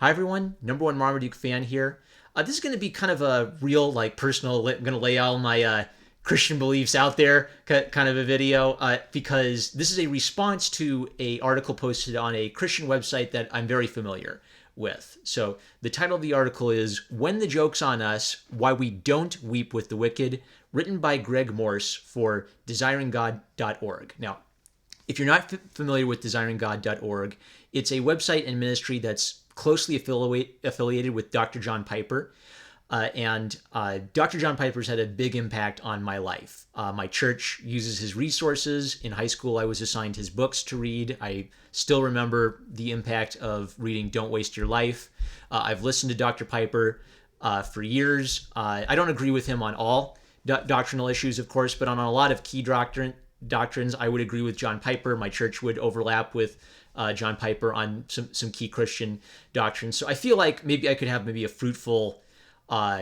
Hi everyone, number one Marmaduke fan here. This is going to be kind of a real, personal. I'm going to lay all my Christian beliefs out there, kind of a video, because this is a response to a article posted on a Christian website that I'm very familiar with. So the title of the article is "When the Joke's on Us: Why We Don't Weep with the Wicked," written by Greg Morse for DesiringGod.org. Now, if you're not familiar with DesiringGod.org, it's a website and ministry that's closely affiliated with Dr. John Piper. And Dr. John Piper's had a big impact on my life. My church uses his resources. In high school, I was assigned his books to read. I still remember the impact of reading Don't Waste Your Life. I've listened to Dr. Piper for years. I don't agree with him on all doctrinal issues, of course, but on a lot of key doctrines, I would agree with John Piper. My church would overlap with John Piper on some key Christian doctrines. So I feel like maybe I could have a fruitful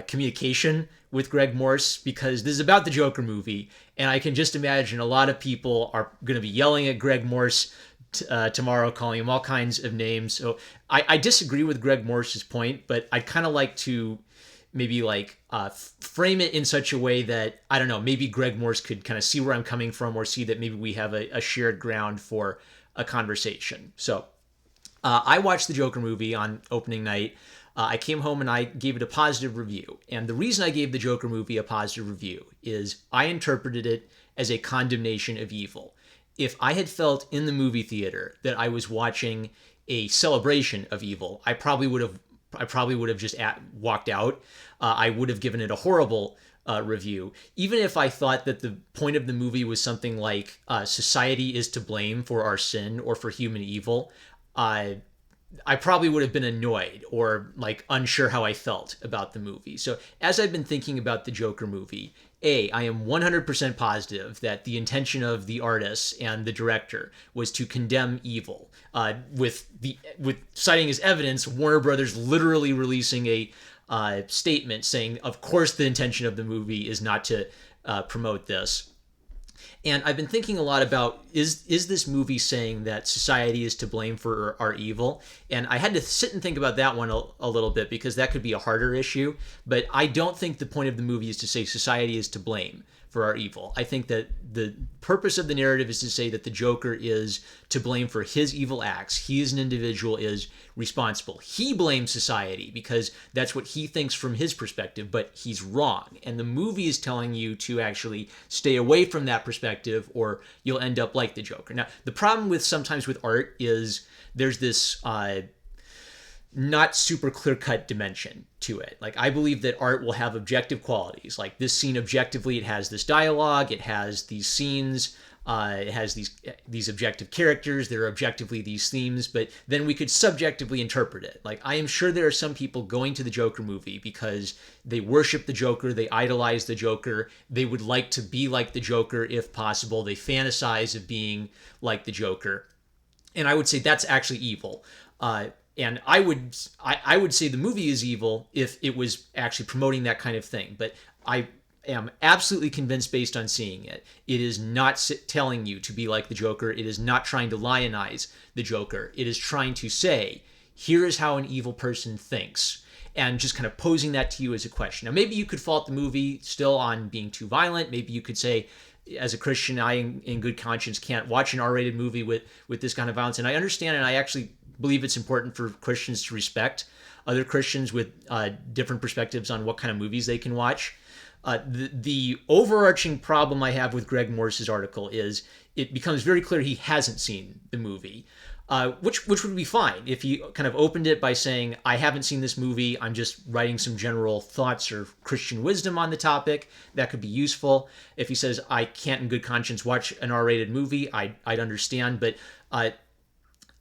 communication with Greg Morse, because this is about the Joker movie, and I can just imagine a lot of people are going to be yelling at Greg Morse tomorrow, calling him all kinds of names. So I disagree with Greg Morse's point, but I'd kind of like to maybe frame it in such a way that, I don't know, maybe Greg Morse could kind of see where I'm coming from, or see that maybe we have a shared ground for a conversation. So I watched the Joker movie on opening night. I came home and I gave it a positive review. And the reason I gave the Joker movie a positive review is I interpreted it as a condemnation of evil. If I had felt in the movie theater that I was watching a celebration of evil, I probably would have just walked out. I would have given it a horrible review. Even if I thought that the point of the movie was something like society is to blame for our sin or for human evil, I probably would have been annoyed or unsure how I felt about the movie. So as I've been thinking about the Joker movie, I am 100% positive that the intention of the artists and the director was to condemn evil. With citing as evidence, Warner Brothers literally releasing a statement saying, of course, the intention of the movie is not to promote this. And I've been thinking a lot about, is this movie saying that society is to blame for our evil? And I had to sit and think about that one a little bit, because that could be a harder issue. But I don't think the point of the movie is to say society is to blame for our evil. I think that the purpose of the narrative is to say that the Joker is to blame for his evil acts. He as an individual is responsible. He blames society because that's what he thinks from his perspective, but he's wrong. And the movie is telling you to actually stay away from that perspective, or you'll end up like the Joker. Now, the problem sometimes with art is there's this not super clear-cut dimension to it. I believe that art will have objective qualities. Like this scene, objectively, it has this dialogue, it has these scenes, it has these objective characters, there are objectively these themes, but then we could subjectively interpret it. I am sure there are some people going to the Joker movie because they worship the Joker, they idolize the Joker, they would like to be like the Joker if possible, they fantasize of being like the Joker. And I would say that's actually evil. And I would say the movie is evil if it was actually promoting that kind of thing. But I am absolutely convinced, based on seeing it, it is not telling you to be like the Joker. It is not trying to lionize the Joker. It is trying to say, here is how an evil person thinks, and just kind of posing that to you as a question. Now, maybe you could fault the movie still on being too violent. Maybe you could say, as a Christian, I, in good conscience, can't watch an R-rated movie with this kind of violence. And I understand, and I actually believe it's important for Christians to respect other Christians with different perspectives on what kind of movies they can watch. The overarching problem I have with Greg Morse's article is it becomes very clear he hasn't seen the movie, which would be fine if he kind of opened it by saying, I haven't seen this movie, I'm just writing some general thoughts or Christian wisdom on the topic. That could be useful. If he says, I can't in good conscience watch an R-rated movie, I'd understand, but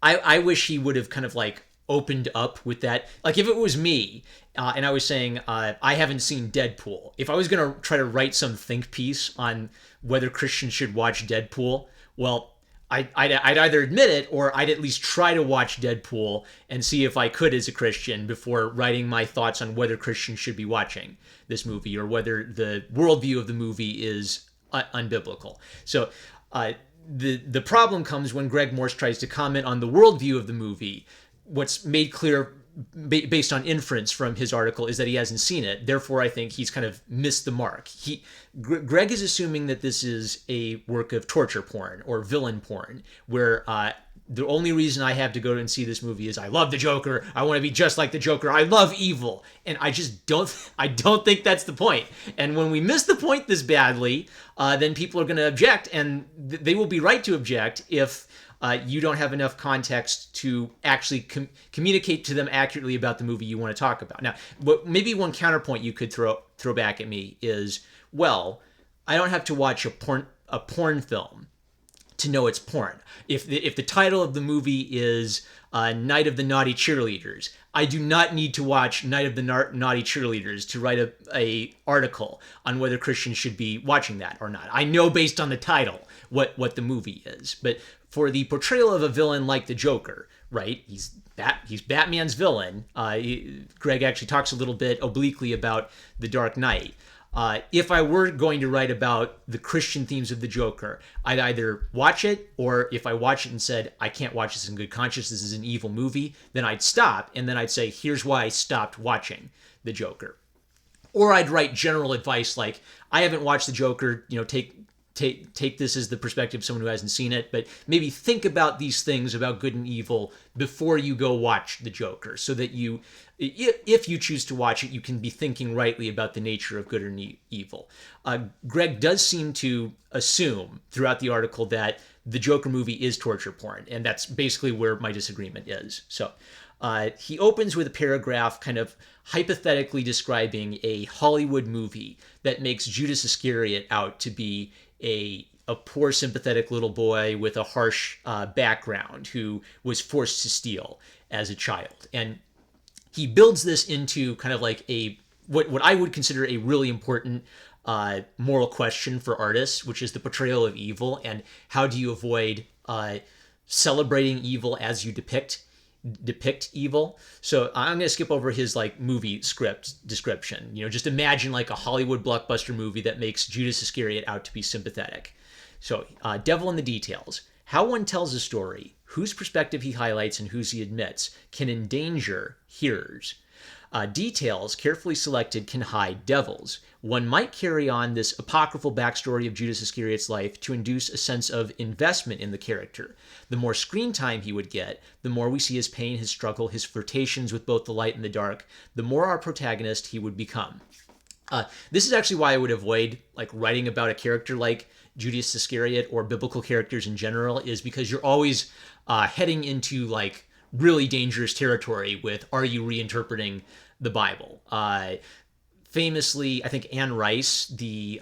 I wish he would have kind of opened up with that. If it was me and I was saying, I haven't seen Deadpool, if I was going to try to write some think piece on whether Christians should watch Deadpool, well, I'd either admit it, or I'd at least try to watch Deadpool and see if I could as a Christian before writing my thoughts on whether Christians should be watching this movie, or whether the worldview of the movie is unbiblical. So the problem comes when Greg Morse tries to comment on the worldview of the movie. What's made clear based on inference from his article, is that he hasn't seen it. Therefore, I think he's kind of missed the mark. Greg is assuming that this is a work of torture porn or villain porn, where the only reason I have to go and see this movie is I love the Joker. I want to be just like the Joker. I love evil, and I just don't. I don't think that's the point. And when we miss the point this badly, then people are going to object, and they will be right to object if you don't have enough context to actually communicate to them accurately about the movie you want to talk about. Now, maybe one counterpoint you could throw back at me is, well, I don't have to watch a porn film to know it's porn. If the title of the movie is Night of the Naughty Cheerleaders, I do not need to watch Night of the Naughty Cheerleaders to write a article on whether Christians should be watching that or not. I know based on the title what the movie is. But for the portrayal of a villain like the Joker, right? He's Batman's villain. Greg actually talks a little bit obliquely about The Dark Knight. If I were going to write about the Christian themes of the Joker, I'd either watch it, or if I watch it and said, I can't watch this in good conscience, this is an evil movie, then I'd stop, and then I'd say, here's why I stopped watching the Joker. Or I'd write general advice like, I haven't watched the Joker, take this as the perspective of someone who hasn't seen it, but maybe think about these things about good and evil before you go watch the Joker, so that you, if you choose to watch it, you can be thinking rightly about the nature of good and evil. Greg does seem to assume throughout the article that the Joker movie is torture porn, and that's basically where my disagreement is. So he opens with a paragraph kind of hypothetically describing a Hollywood movie that makes Judas Iscariot out to be a poor, sympathetic little boy with a harsh background who was forced to steal as a child. And he builds this into kind of like what I would consider a really important moral question for artists, which is the portrayal of evil, and how do you avoid celebrating evil as you depict evil. So I'm going to skip over his movie script description. Just imagine like a Hollywood blockbuster movie that makes Judas Iscariot out to be sympathetic. So devil in the details. How one tells a story, whose perspective he highlights and whose he admits, can endanger hearers. Details carefully selected can hide devils. One might carry on this apocryphal backstory of Judas Iscariot's life to induce a sense of investment in the character. The more screen time he would get, the more we see his pain, his struggle, his flirtations with both the light and the dark, the more our protagonist he would become. This is actually why I would avoid writing about a character like Judas Iscariot or biblical characters in general, is because you're always heading into really dangerous territory with, are you reinterpreting the Bible? Famously, I think Anne Rice, the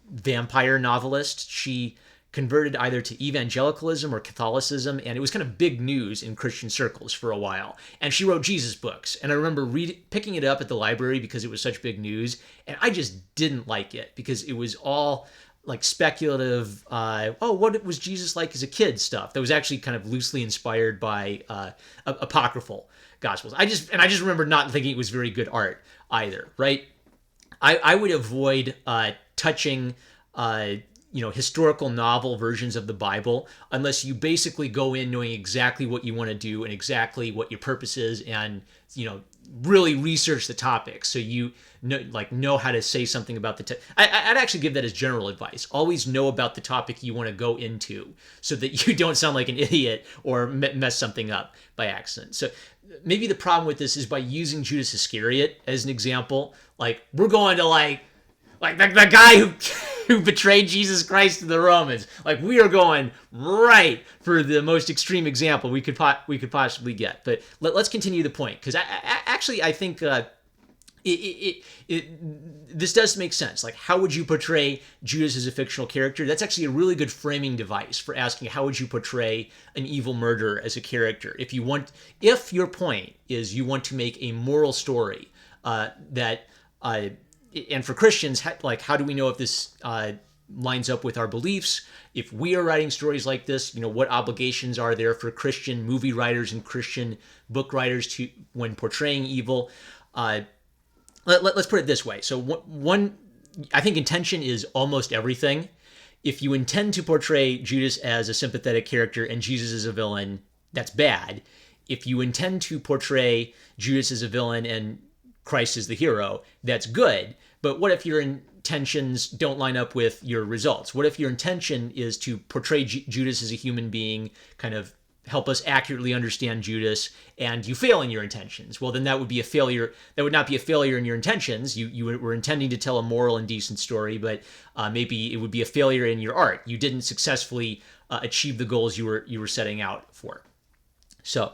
vampire novelist, she converted either to evangelicalism or Catholicism, and it was kind of big news in Christian circles for a while. And she wrote Jesus books, and I remember picking it up at the library because it was such big news, and I just didn't like it because it was all speculative, what was Jesus like as a kid stuff that was actually kind of loosely inspired by apocryphal gospels. I just remember not thinking it was very good art either, right? I would avoid touching historical novel versions of the Bible unless you basically go in knowing exactly what you want to do and exactly what your purpose is, and really research the topic so you know how to say something about the I'd actually give that as general advice. Always know about the topic you want to go into so that you don't sound like an idiot or mess something up by accident. So maybe the problem with this is by using Judas Iscariot as an example, we're going to the guy who betrayed Jesus Christ to the Romans. We are going right for the most extreme example we could possibly get. But let's continue the point, because I think this does make sense. How would you portray Judas as a fictional character? That's actually a really good framing device for asking how would you portray an evil murderer as a character. If your point is you want to make a moral story that and for Christians, how do we know if this lines up with our beliefs? If we are writing stories like this, what obligations are there for Christian movie writers and Christian book writers when portraying evil? Let's put it this way. So one, I think intention is almost everything. If you intend to portray Judas as a sympathetic character and Jesus as a villain, that's bad. if you intend to portray Judas as a villain and Christ as the hero, that's good. But what if your intentions don't line up with your results? What if your intention is to portray Judas as a human being, kind of help us accurately understand Judas, and you fail in your intentions? Well, then that would be a failure. That would not be a failure in your intentions. You were intending to tell a moral and decent story, but maybe it would be a failure in your art. You didn't successfully achieve the goals you were setting out for. So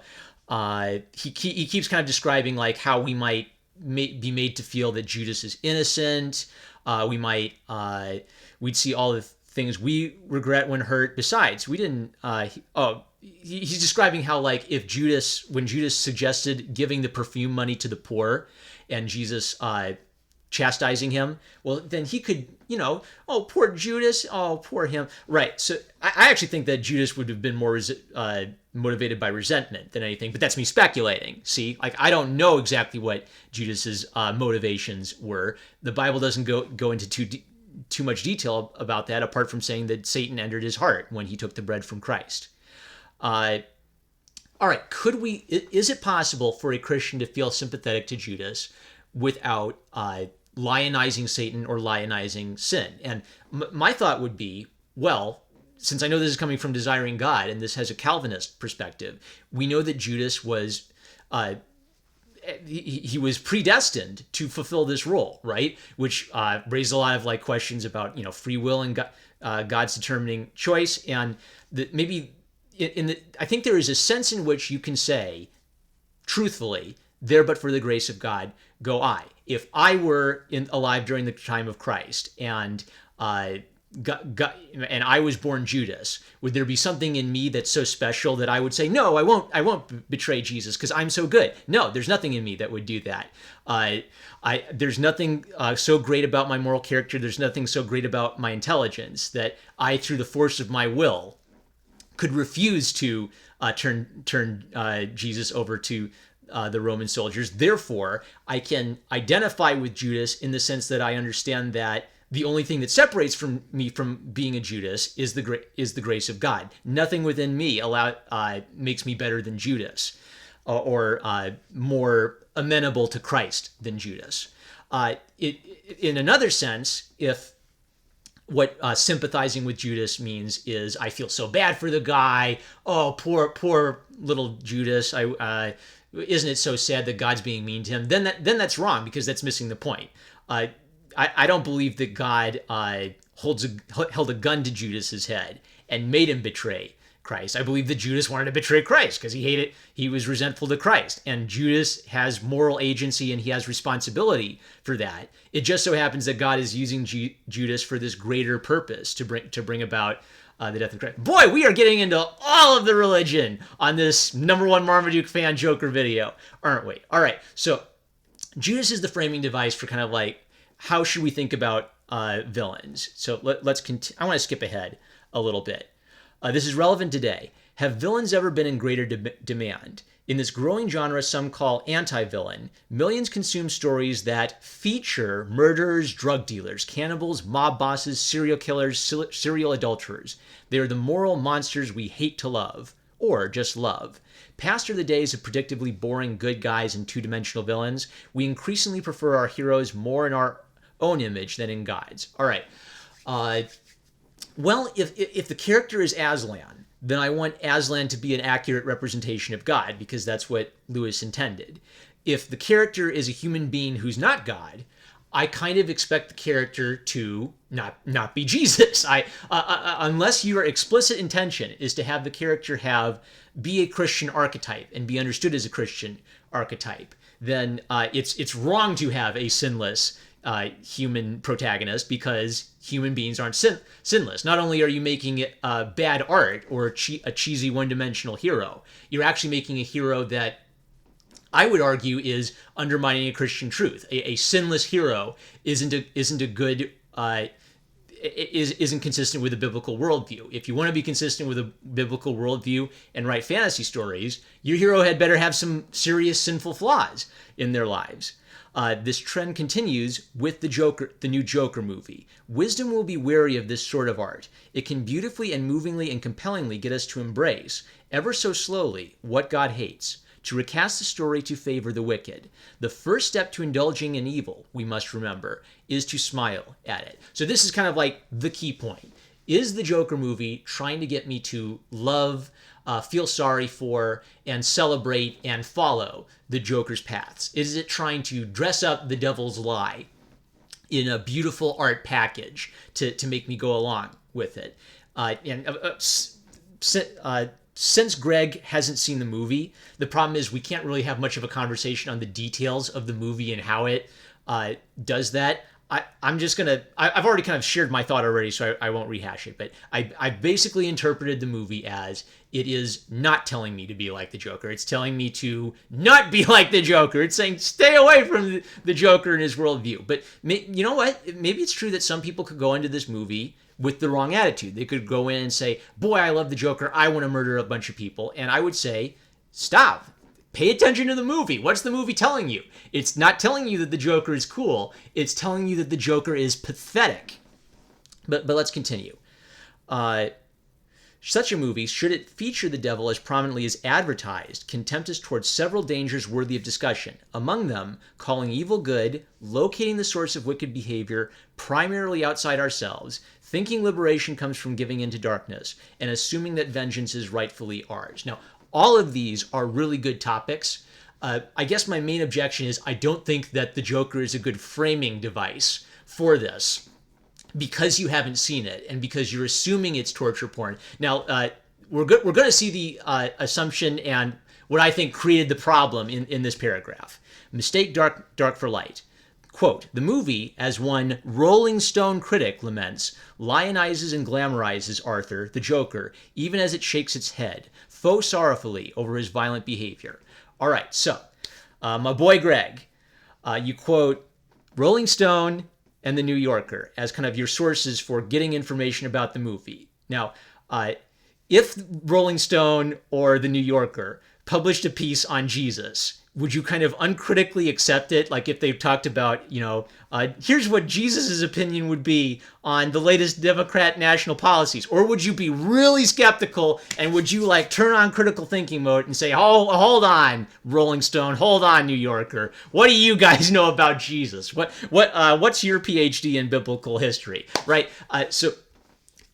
he keeps kind of describing like how we might be made to feel that Judas is innocent. We'd see all the things we regret when hurt. Besides, we didn't. He's describing how, like, when Judas suggested giving the perfume money to the poor, and Jesus chastising him, well, then he could, oh, poor Judas, oh, poor him. Right. So I actually think that Judas would have been more motivated by resentment than anything, but that's me speculating. See, like, I don't know exactly what Judas's motivations were. The Bible doesn't go into too much detail about that, apart from saying that Satan entered his heart when he took the bread from Christ. All right, is it possible for a Christian to feel sympathetic to Judas without lionizing Satan or lionizing sin? And my thought would be, well, since I know this is coming from Desiring God, and this has a Calvinist perspective, we know that Judas was he was predestined to fulfill this role, right? Which raised a lot of like questions about free will and God's determining choice, and maybe I think there is a sense in which you can say, truthfully, there but for the grace of God go I. If I were alive during the time of Christ and and I was born Judas, would there be something in me that's so special that I would say, no, I won't betray Jesus because I'm so good? No, there's nothing in me that would do that. There's nothing so great about my moral character. There's nothing so great about my intelligence that I, through the force of my will, could refuse to turn Jesus over to the Roman soldiers. Therefore, I can identify with Judas in the sense that I understand that the only thing that separates me from being a Judas is the grace of God. Nothing within me makes me better than Judas, or more amenable to Christ than Judas. In another sense, if what sympathizing with Judas means is I feel so bad for the guy. Oh, poor little Judas. Isn't it so sad that God's being mean to him? Then that's wrong, because that's missing the point. I don't believe that God held a gun to Judas's head and made him betray Christ. I believe that Judas wanted to betray Christ because he was resentful to Christ, and Judas has moral agency and he has responsibility for that. It just so happens that God is using Judas for this greater purpose to bring about the death of Christ. Boy, we are getting into all of the religion on this #1 Marmaduke fan Joker video, aren't we? All right, so Judas is the framing device for kind of like, how should we think about villains? So let's continue. I want to skip ahead a little bit. This is relevant today. Have villains ever been in greater demand? In this growing genre some call anti-villain, millions consume stories that feature murderers, drug dealers, cannibals, mob bosses, serial killers, serial adulterers. They are the moral monsters we hate to love, or just love. Past are the days of predictably boring good guys and two-dimensional villains. We increasingly prefer our heroes more in our own image than in God's. All right. Well, if the character is Aslan, then I want Aslan to be an accurate representation of God, because that's what Lewis intended. If the character is a human being who's not God, I kind of expect the character to not be Jesus. Unless your explicit intention is to have the character be a Christian archetype and be understood as a Christian archetype, then it's wrong to have a sinless human protagonist, because human beings aren't sinless. Not only are you making it bad art or a cheesy one-dimensional hero, you're actually making a hero that I would argue is undermining a Christian truth. A sinless hero isn't a good isn't consistent with a biblical worldview. If you want to be consistent with a biblical worldview and write fantasy stories, your hero had better have some serious sinful flaws in their lives. This trend continues with the new Joker movie. Wisdom will be wary of this sort of art. It can beautifully and movingly and compellingly get us to embrace, ever so slowly, what God hates, to recast the story to favor the wicked. The first step to indulging in evil, we must remember, is to smile at it. So this is kind of like the key point. Is the Joker movie trying to get me to love, feel sorry for, and celebrate and follow the Joker's paths? Is it trying to dress up the devil's lie in a beautiful art package to make me go along with it? Since Greg hasn't seen the movie, the problem is we can't really have much of a conversation on the details of the movie and how it does that. I've already kind of shared my thought already, so I won't rehash it, but I basically interpreted the movie as it is not telling me to be like the Joker. It's telling me to not be like the Joker. It's saying stay away from the Joker and his worldview. But you know what? Maybe it's true that some people could go into this movie with the wrong attitude. They could go in and say, boy, I love the Joker. I want to murder a bunch of people. And I would say, stop. Pay attention to the movie. What's the movie telling you? It's not telling you that the Joker is cool. It's telling you that the Joker is pathetic. But let's continue. Such a movie, should it feature the devil as prominently as advertised, can tempt us towards several dangers worthy of discussion. Among them, calling evil good, locating the source of wicked behavior primarily outside ourselves, thinking liberation comes from giving into darkness, and assuming that vengeance is rightfully ours. Now, all of these are really good topics. I guess my main objection is I don't think that the Joker is a good framing device for this, because you haven't seen it and because you're assuming it's torture porn. Now, we're going to see the assumption and what I think created the problem in this paragraph. Mistake dark for light. Quote, the movie, as one Rolling Stone critic laments, lionizes and glamorizes Arthur, the Joker, even as it shakes its head, faux sorrowfully over his violent behavior. All right, so my boy Greg, you quote Rolling Stone and the New Yorker as kind of your sources for getting information about the movie. Now, if Rolling Stone or the New Yorker published a piece on Jesus, would you kind of uncritically accept it? Like if they've talked about, here's what Jesus's opinion would be on the latest Democrat national policies. Or would you be really skeptical and would you like turn on critical thinking mode and say, oh, hold on, Rolling Stone, hold on, New Yorker. What do you guys know about Jesus? What's your PhD in biblical history, right? So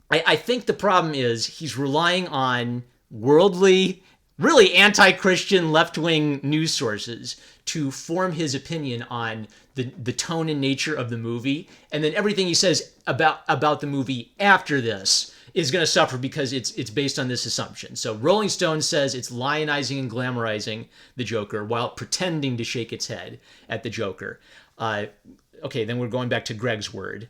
I think the problem is he's relying on worldly, really anti-Christian left-wing news sources to form his opinion on the tone and nature of the movie. And then everything he says about the movie after this is going to suffer because it's based on this assumption. So Rolling Stone says it's lionizing and glamorizing the Joker while pretending to shake its head at the Joker. Okay, then we're going back to Greg's words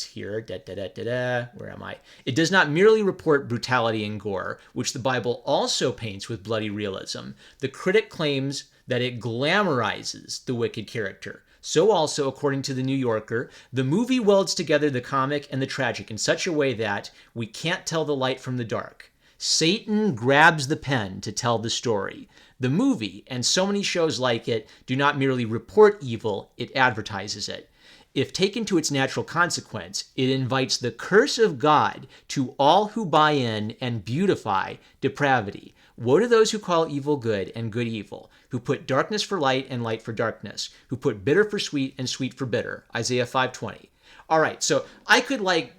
here. Where am I? It does not merely report brutality and gore, which the Bible also paints with bloody realism. The critic claims that it glamorizes the wicked character. So also, according to the New Yorker, the movie welds together the comic and the tragic in such a way that we can't tell the light from the dark. Satan grabs the pen to tell the story. The movie, and so many shows like it, do not merely report evil, it advertises it. If taken to its natural consequence, it invites the curse of God to all who buy in and beautify depravity. Woe to those who call evil good and good evil, who put darkness for light and light for darkness, who put bitter for sweet and sweet for bitter. Isaiah 5:20. All right, so I could I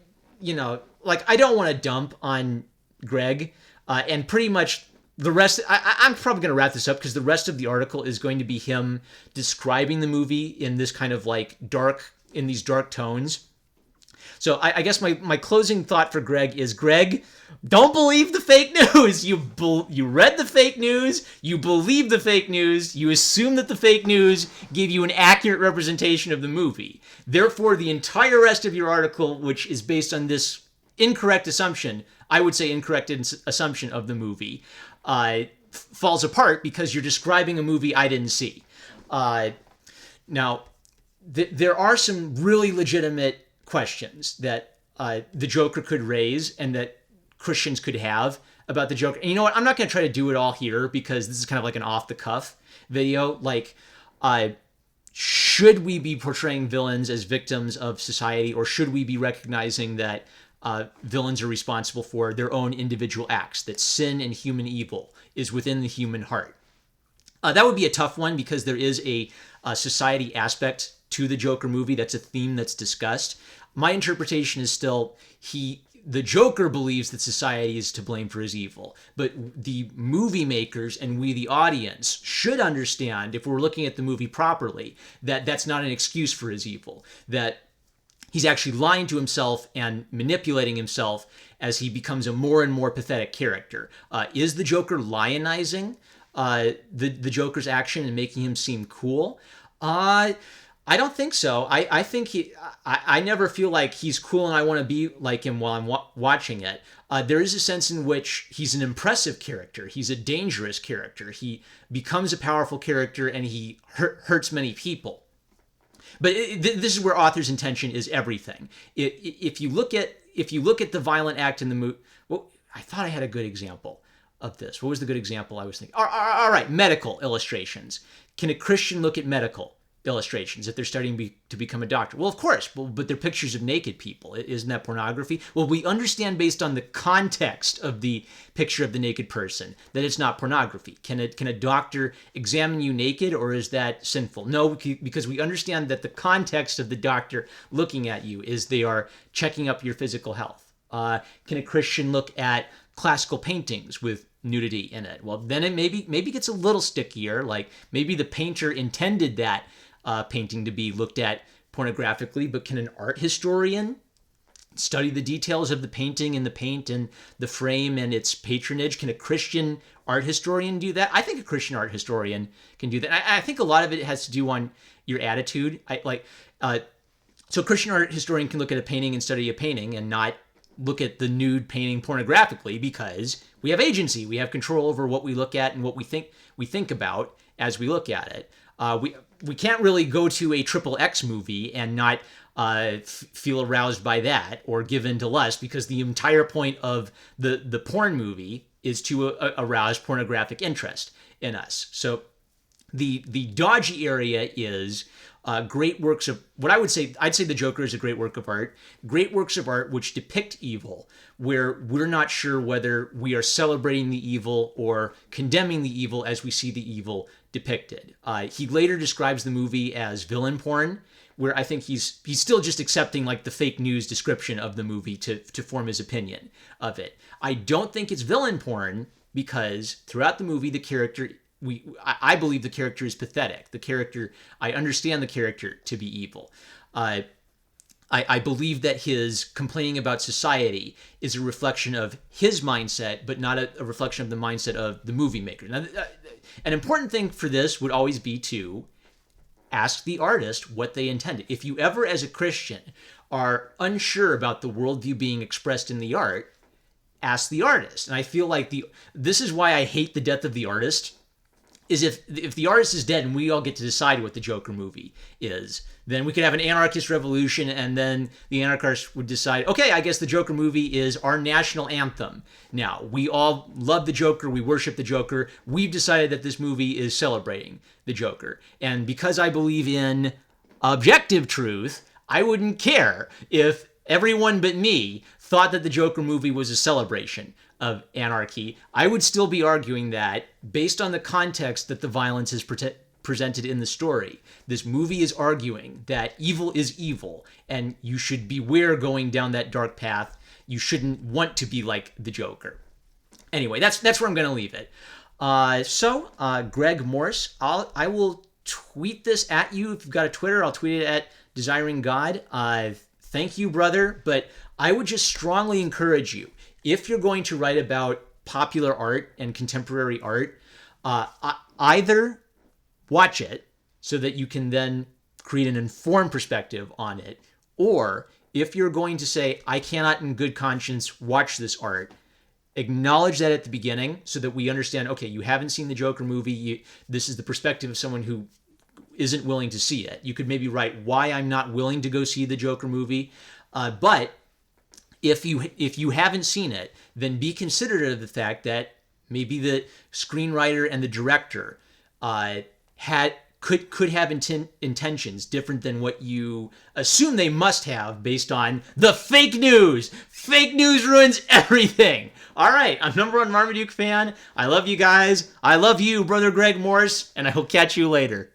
don't want to dump on Greg, and pretty much the rest, I'm probably going to wrap this up because the rest of the article is going to be him describing the movie in this kind of in these dark tones. So I guess my closing thought for Greg is, Greg, don't believe the fake news. You read the fake news. You believe the fake news. You assume that the fake news gave you an accurate representation of the movie. Therefore, the entire rest of your article, which is based on this incorrect assumption, I would say incorrect assumption of the movie, falls apart because you're describing a movie I didn't see. Now, there are some really legitimate questions that the Joker could raise and that Christians could have about the Joker. And you know what? I'm not going to try to do it all here because this is kind of like an off the cuff video. Like, should we be portraying villains as victims of society, or should we be recognizing that villains are responsible for their own individual acts, that sin and human evil is within the human heart? That would be a tough one because there is a society aspect to the Joker movie. That's a theme that's discussed. My interpretation is still the Joker believes that society is to blame for his evil, but the movie makers and we, the audience, should understand, if we're looking at the movie properly, that that's not an excuse for his evil, that he's actually lying to himself and manipulating himself as he becomes a more and more pathetic character. Is the Joker lionizing the Joker's action and making him seem cool? I don't think so. I think I never feel like he's cool and I want to be like him while I'm watching it. There is a sense in which he's an impressive character. He's a dangerous character. He becomes a powerful character and he hurts many people. But this is where author's intention is everything. If you look at the violent act in the movie, well, I thought I had a good example of this. What was the good example I was thinking? All right, medical illustrations. Can a Christian look at medical illustrations if they're starting to become a doctor? Well, of course, but they're pictures of naked people. Isn't that pornography? Well, we understand based on the context of the picture of the naked person that it's not pornography. Can a doctor examine you naked, or is that sinful? No, because we understand that the context of the doctor looking at you is they are checking up your physical health. Can a Christian look at classical paintings with nudity in it? Well, then it maybe gets a little stickier. Like maybe the painter intended that painting to be looked at pornographically, but can an art historian study the details of the painting and the paint and the frame and its patronage? Can a Christian art historian do that? I think a Christian art historian can do that. I think a lot of it has to do on your attitude. So a Christian art historian can look at a painting and study a painting and not look at the nude painting pornographically, because we have agency. We have control over what we look at and what we think about as we look at it. We can't really go to a XXX movie and not feel aroused by that or give in to lust, because the entire point of the porn movie is to arouse pornographic interest in us. So the dodgy area is great works of what I'd say the Joker is a great work of art. Great works of art which depict evil, where we're not sure whether we are celebrating the evil or condemning the evil as we see the evil depicted. He later describes the movie as villain porn, where I think he's still just accepting like the fake news description of the movie to form his opinion of it. I don't think it's villain porn because throughout the movie the character, I believe the character is pathetic. I understand the character to be evil. I believe that his complaining about society is a reflection of his mindset, but not a reflection of the mindset of the movie maker. Now, an important thing for this would always be to ask the artist what they intended. If you ever, as a Christian, are unsure about the worldview being expressed in the art, ask the artist. And I feel like this is why I hate the death of the artist, is if the artist is dead and we all get to decide what the Joker movie is, then we could have an anarchist revolution, and then the anarchists would decide, okay, I guess the Joker movie is our national anthem. Now, we all love the Joker, we worship the Joker, we've decided that this movie is celebrating the Joker. And because I believe in objective truth, I wouldn't care if everyone but me thought that the Joker movie was a celebration of anarchy. I would still be arguing that, based on the context that the violence is presented in the story, this movie is arguing that evil is evil, and you should beware going down that dark path. You shouldn't want to be like the Joker. Anyway, that's where I'm going to leave it. Greg Morse, I will tweet this at you. If you've got a Twitter, I'll tweet it at Desiring God. Thank you, brother, but I would just strongly encourage you, if you're going to write about popular art and contemporary art, either watch it so that you can then create an informed perspective on it, or if you're going to say, I cannot in good conscience watch this art, acknowledge that at the beginning so that we understand, okay, you haven't seen the Joker movie, this is the perspective of someone who isn't willing to see it. You could maybe write why I'm not willing to go see the Joker movie, but if you haven't seen it, then be considerate of the fact that maybe the screenwriter and the director could have intentions different than what you assume they must have based on the fake news. Fake news ruins everything. All right, I'm #1 Marmaduke fan. I love you guys. I love you, Brother Greg Morse, and I will catch you later.